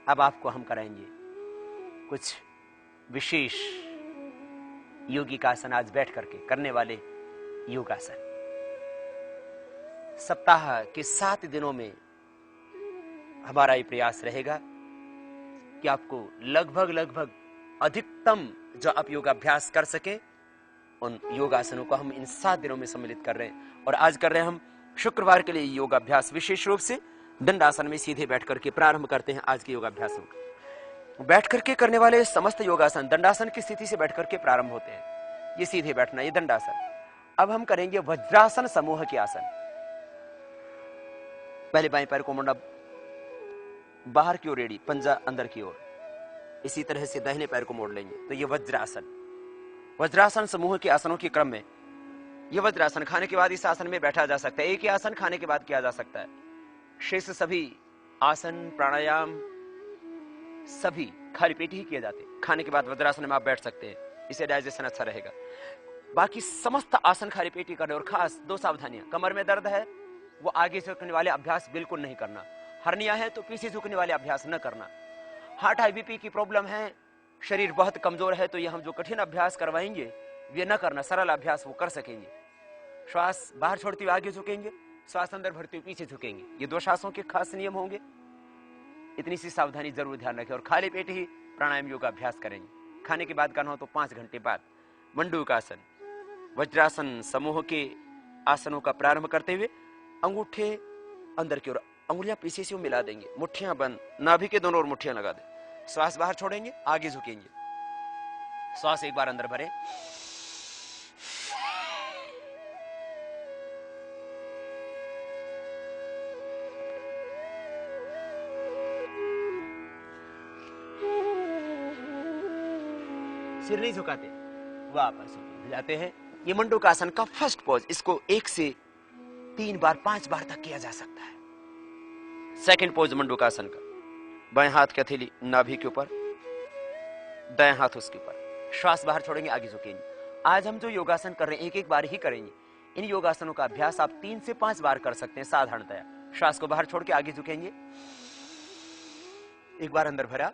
अब आपको हम कराएंगे कुछ विशेष योगिकासन, आज बैठ करके करने वाले योगासन। सप्ताह के 7 दिनों में हमारा ये प्रयास रहेगा कि आपको लगभग अधिकतम जो आप योगाभ्यास कर सके, उन योगासनों को हम इन 7 दिनों में सम्मिलित कर रहे हैं। और आज कर रहे हैं हम शुक्रवार के लिए योगाभ्यास, विशेष रूप से दंडासन में सीधे बैठ करके प्रारंभ करते हैं आज के योगाभ्यासों का। बैठ करके करने वाले समस्त योगासन दंडासन की स्थिति से बैठ करके प्रारंभ होते हैं। ये सीधे बैठना, ये दंडासन। अब हम करेंगे वज्रासन समूह के आसन। पहले बाएं पैर को मुंडा बाहर की ओर रेडी, पंजा अंदर की ओर। इसी तरह से दाहिने पैर को मोड़ लेंगे, तो ये वज्रासन। वज्रासन समूह के आसनों के क्रम में ये वज्रासन, खाने के बाद इस आसन में बैठा जा सकता है। एक ही आसन खाने के बाद किया जा सकता है। शेष सभी आसन प्राणायाम सभी खाली पेट ही किए जाते हैं। खाने के बाद वज्रासन में आप बैठ सकते हैं, इससे डाइजेशन अच्छा रहेगा। बाकी समस्त आसन खाली पेट ही करने। और खास 2 सावधानियां, कमर में दर्द है वो आगे झुकने वाले अभ्यास बिल्कुल नहीं करना। हर्निया है तो पीछे झुकने वाले अभ्यास न करना। हार्ट हाई बीपी की प्रॉब्लम है, शरीर बहुत कमजोर है, तो ये हम जो कठिन अभ्यास करवाएंगे वे न करना। सरल अभ्यास वो कर सकेंगे। श्वास बाहर छोड़ते हुए आगे झुकेंगे, श्वास अंदर भरते हुए पीछे झुकेंगे। ये 2 श्वासों के खास नियम होंगे। इतनी सी सावधानी जरूर ध्यान रखें। और खाली पेट ही प्राणायाम योगा अभ्यास करेंगे। खाने के बाद करना हो तो 5 घंटे बाद। मंडूकासन, वज्रासन समूह के आसनों का प्रारंभ करते हुए अंगूठे अंदर की ओर, अंगुलियां पीछे से मिला देंगे, मुट्ठियां बंद, नाभि के दोनों ओर मुट्ठियां लगा दें। श्वास बाहर छोड़ेंगे, आगे झुकेंगे। श्वास एक बार अंदर भरें, सिर नहीं झुकाते, वापस जाते हैं। ये मंडूकासन का फर्स्ट पोज, इसको 1 से 3 बार 5 बार तक किया जा सकता है। सेकंड पोज मंडूकासन का, बाएं हाथ की हथेली नाभि के ऊपर, दाएं हाथ उसके ऊपर। श्वास बाहर छोड़ेंगे, आगे झुकेंगे। आज हम जो योगासन कर रहे हैं एक बार ही करेंगे। इन योगासनों का अभ्यास आप 3 से 5 बार कर सकते हैं साधारणतया। श्वास को बाहर छोड़ के आगे झुकेंगे, एक बार अंदर भरा,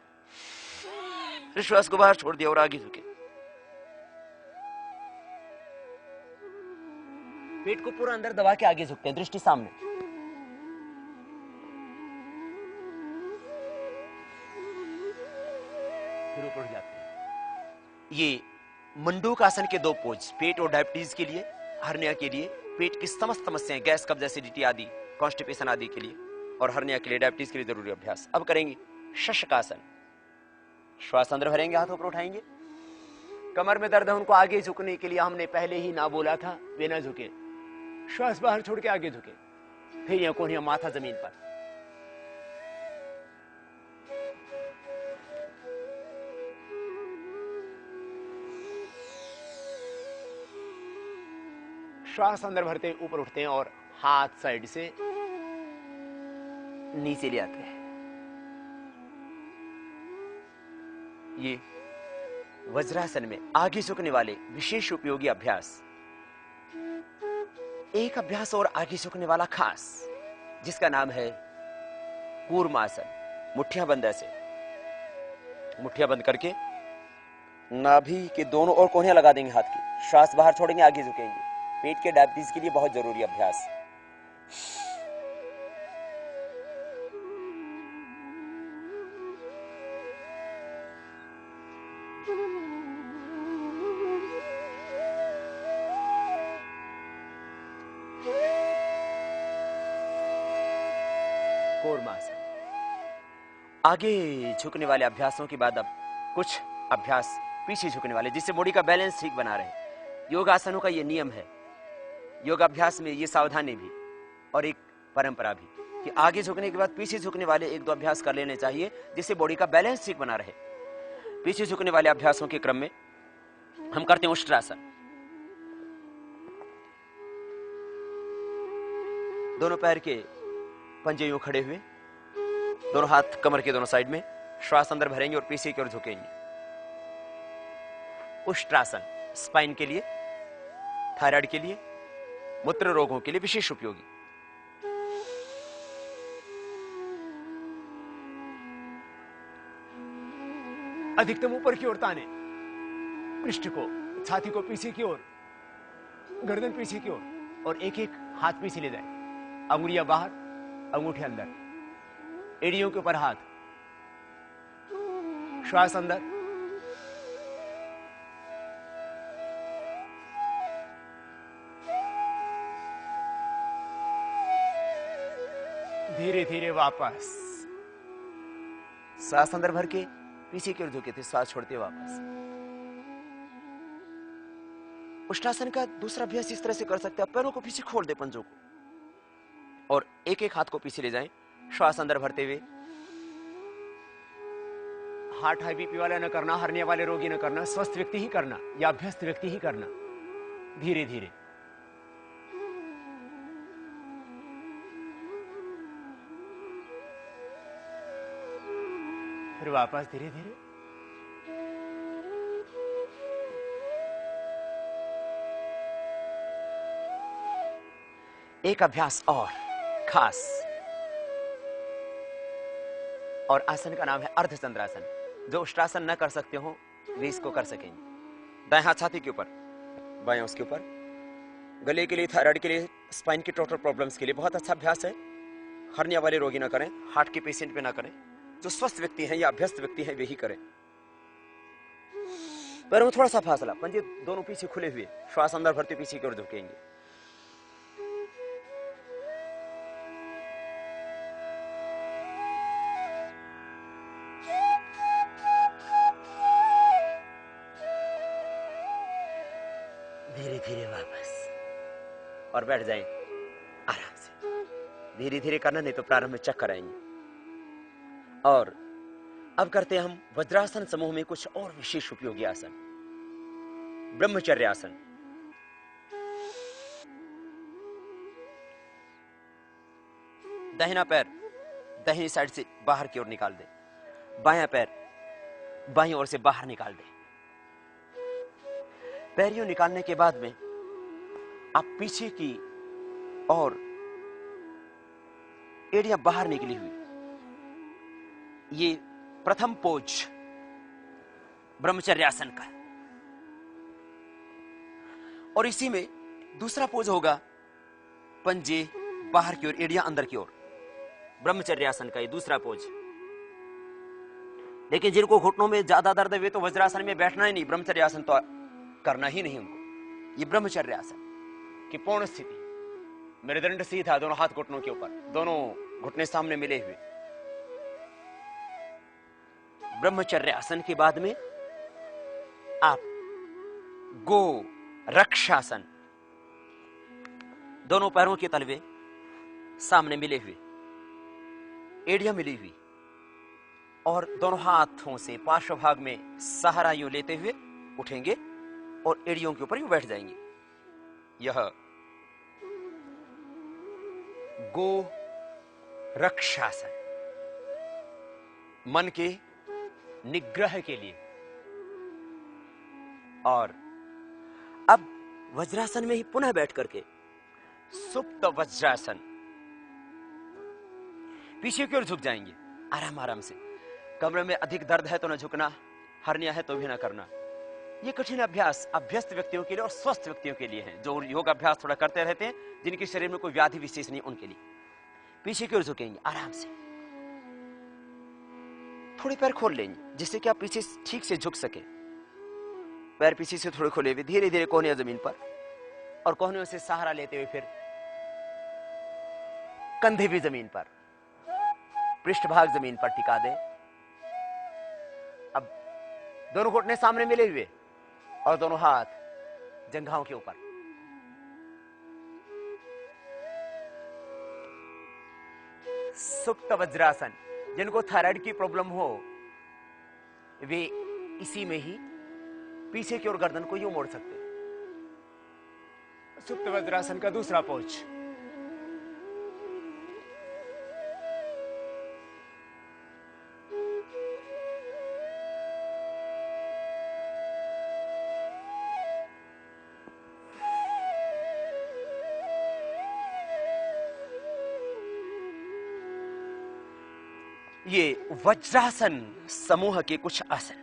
फिर श्वास को बाहर छोड़ दिया और आगे झुके। पेट को पूरा अंदर दबा के आगे झुकते हैं, दृष्टि सामने। फिर ऊपर जाते हैं। ये मंडूकासन के 2 पोज, पेट और डायबिटीज के लिए, हर्निया के लिए, पेट की समस्त समस्याएं, गैस कब्ज एसिडिटी आदि, कॉन्स्टिपेशन आदि के लिए, और हर्निया के लिए, डायबिटीज के लिए जरूरी अभ्यास। अब करेंगे शशकासन। श्वास अंदर भरेंगे, हाथ ऊपर उठाएंगे। कमर में दर्द है उनको आगे झुकने के लिए हमने पहले ही ना बोला था, वे ना झुके। श्वास बाहर छोड़ के आगे झुके, फिर यह कोहनियां, माथा जमीन पर। श्वास अंदर भरते हैं, ऊपर उठते हैं और हाथ साइड से नीचे ले आते हैं। ये वज्रासन में आगे झुकने वाले विशेष उपयोगी अभ्यास। एक अभ्यास और आगे झुकने वाला खास, जिसका नाम है कूर्मासन। मुट्ठियां बंद, ऐसे मुट्ठियां बंद करके नाभि के दोनों ओर कोहनियां लगा देंगे हाथ की। श्वास बाहर छोड़ेंगे, आगे झुकेंगे। पेट के डायबिटीज के लिए बहुत जरूरी अभ्यास। कूर्मासन। आगे झुकने वाले अभ्यासों के बाद अब कुछ अभ्यास पीछे झुकने वाले, जिससे बॉडी का बैलेंस ठीक बना रहे। योगासनों का ये नियम है, योगाभ्यास में ये सावधानी भी और एक परंपरा भी, कि आगे झुकने के बाद पीछे झुकने वाले 1-2 अभ्यास कर लेने चाहिए, जिससे बॉडी का बैलेंस ठीक बना रहे। पीछे झुकने वाले अभ्यासों के क्रम में हम करते हैं उष्ट्रासन। दोनों पैर के पंजे यूं खड़े हुए, दोनों हाथ कमर के दोनों साइड में। श्वास अंदर भरेंगे और पीछे की ओर झुकेंगे। उष्ट्रासन स्पाइन के लिए, थायराइड के लिए, मूत्र रोगों के लिए विशेष उपयोगी। अधिकतम ऊपर की ओर ताने, पृष्ठ को, छाती को पीछे की ओर, गर्दन पीछे की ओर, और एक एक हाथ पीछे ले जाए, अंगुलियां बाहर, अंगूठे अंदर, एड़ियों के ऊपर हाथ, श्वास अंदर, धीरे धीरे वापस, सांस अंदर भर के पीछे की ओर झुके थे, सांस छोड़ते वापस। उष्टासन का दूसरा अभ्यास इस तरह से कर सकते हैं, पैरों को पीछे खोल दे, पंजों को, और एक एक हाथ को पीछे ले जाएं, श्वास अंदर भरते हुए। हार्ट हाई बीपी वाला न करना, हर्निया वाले रोगी न करना, स्वस्थ व्यक्ति ही करना या अभ्यस्त व्यक्ति ही करना, धीरे धीरे। फिर वापस धीरे धीरे। एक अभ्यास और खास, और आसन का नाम है अर्धचंद्रासन। जो उष्ट्रासन न कर सकते हो वे इसको कर सकेंगे। दाएं हाथ छाती के ऊपर, बायां उसके ऊपर। गले के लिए, थायराइड के लिए, स्पाइन की टोटल प्रॉब्लम्स के लिए बहुत अच्छा अभ्यास है। हर्निया वाले रोगी ना करें, हार्ट के पेशेंट पे ना करें, जो स्वस्थ व्यक्ति हैं या अभ्यस्त व्यक्ति हैं वे ही करें। पैरों में थोड़ा सा फासला, पंजे दोनों पीछे खुले हुए, श्वास अंदर भरते पीछे की ओर झुकेंगे। धीरे धीरे वापस, और बैठ जाएं आराम से। धीरे धीरे करना, नहीं तो प्रारंभ में चक्कर आएंगे। और अब करते हैं हम वज्रासन समूह में कुछ और विशेष उपयोगी आसन, ब्रह्मचर्य आसन। दाहिना पैर दाहिनी साइड से बाहर की ओर निकाल दे, बायां पैर बाईं ओर से बाहर निकाल दे। पैर यूं निकालने के बाद में आप पीछे की और एड़ियां बाहर निकली हुई, ये प्रथम पोज ब्रह्मचर्यासन का। और इसी में दूसरा पोज होगा पंजे बाहर की ओर, एड़ियां अंदर की ओर, ब्रह्मचर्यासन का ये दूसरा पोज। लेकिन जिनको घुटनों में ज्यादा दर्द है वे तो वज्रासन में बैठना ही नहीं, ब्रह्मचर्यासन तो करना ही नहीं उनको। ये ब्रह्मचर्यासन की पूर्ण स्थिति, मेरुदंड सीधा, दोनों हाथ घुटनों के ऊपर, दोनों घुटने सामने मिले हुए। ब्रह्मचर्यासन के बाद में आप गो रक्षासन, दोनों पैरों के तलवे सामने मिले हुए, एड़ियां मिली हुई, और दोनों हाथों से पार्श्व भाग में सहारा यूं लेते हुए उठेंगे और एड़ियों के ऊपर यूं बैठ जाएंगे। यह गो रक्षासन, मन के निग्रह के लिए। और अब वज्रासन में ही पुनः बैठ करके सुप्त वज्रासन, पीछे की ओर झुक जाएंगे आराम आराम से। कमरे में अधिक दर्द है तो न झुकना, हर्निया है तो भी ना करना। ये कठिन अभ्यास अभ्यस्त व्यक्तियों के लिए और स्वस्थ व्यक्तियों के लिए है, जो योग अभ्यास थोड़ा करते रहते हैं, जिनके शरीर में कोई व्याधि विशेष नहीं, उनके लिए। पीछे की ओर झुकेंगे आराम से, थोड़े पैर खोल लेंगे जिससे कि आप पीछे ठीक से झुक सके। पैर पीछे से थोड़े खोले हुए, धीरे धीरे कोहनियां जमीन पर, और कोहनियों से सहारा लेते हुए फिर कंधे भी जमीन पर, पृष्ठभाग जमीन पर टिका दें। अब दोनों घुटने सामने मिले हुए और दोनों हाथ जंघाओं के ऊपर। सुप्त वज्रासन, जिनको थायराइड की प्रॉब्लम हो वे इसी में ही पीछे की ओर गर्दन को यूं मोड़ सकते हैं। सुप्त वज्रासन का दूसरा पोज। ये वज्रासन समूह के कुछ आसन।